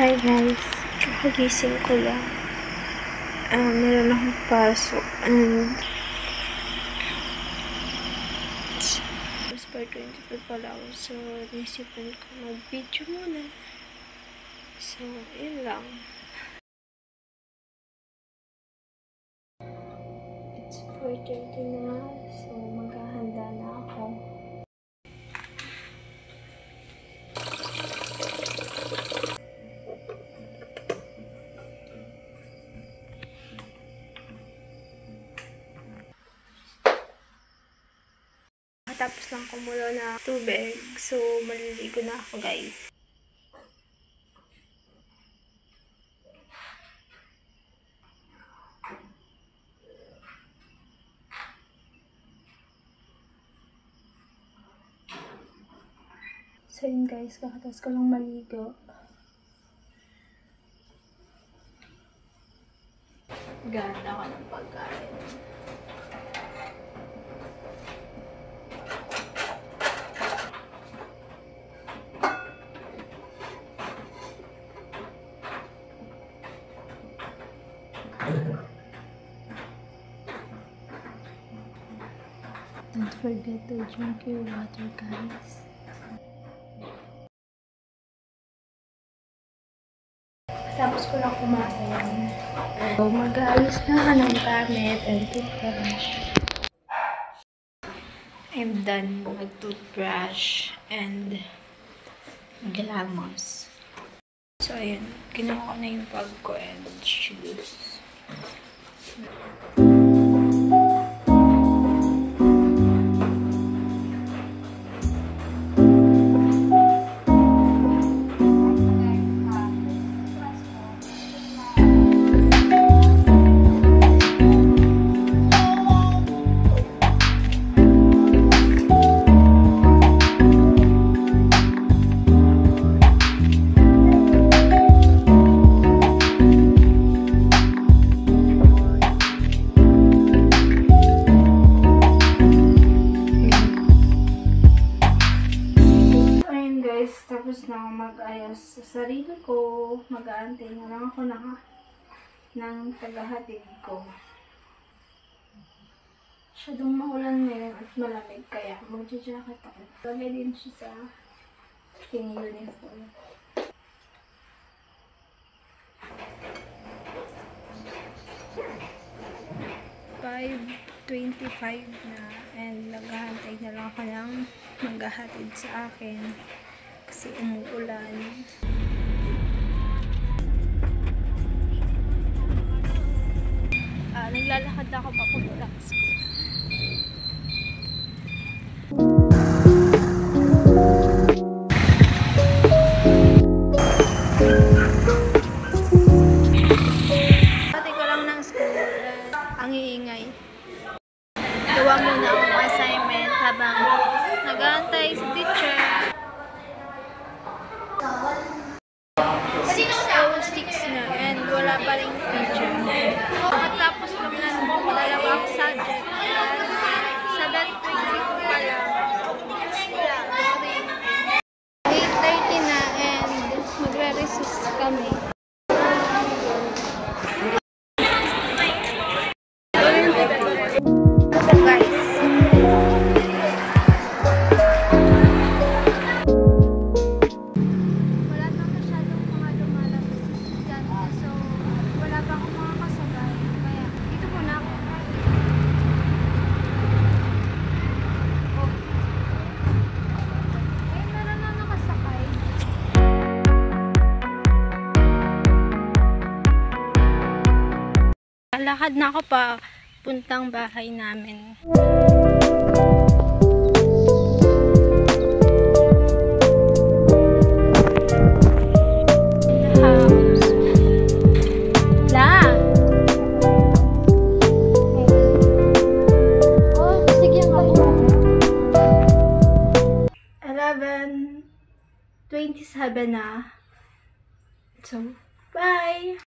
Hi guys, kakagising ko lang. Meron akong pasok and mas by 25 pala ako, so naisipan ko mag-video muna. So, yun lang. It's 4:30 na, so maghahanda na ako. Tapos lang kumulo na tubig. So, maliligo na ako, guys. So, yun guys. Kakatapos ko lang maligo. Ganda ko ng pagkain. Don't forget to drink your water, guys. Tapos ko lang kumain. So, mag-aalis na ng gamit and toothbrush. I'm done mag-toothbrush and glamos. So, ayun. Kinuha ko na yung bag ko and shoes. Tapos na ako mag-ayos sa sarili ko. Mag-aantay na lang ako ng tagahatid ko. Masyadong maulan ngayon at malamig, kaya mag-jacket ako. Lagay din siya sa aking uniform. "5:25 na and naghahantay na lang ako ng maghahatid sa akin. Kasi umuulan. Naglalakad na ako papunta sa school. Pati ko lang ng school. Ang iingay. Gawa muna akong assignment habang nag-aantay sa teacher. 6:06 na and wala pa rin teacher. Pagkatapos lang na dalawang subject and 7:22 pa lang. 8:30 na and magre-recess kami. Lakad na ako pa puntang bahay namin. Oh, sige nga po. 11:27 na. So, bye!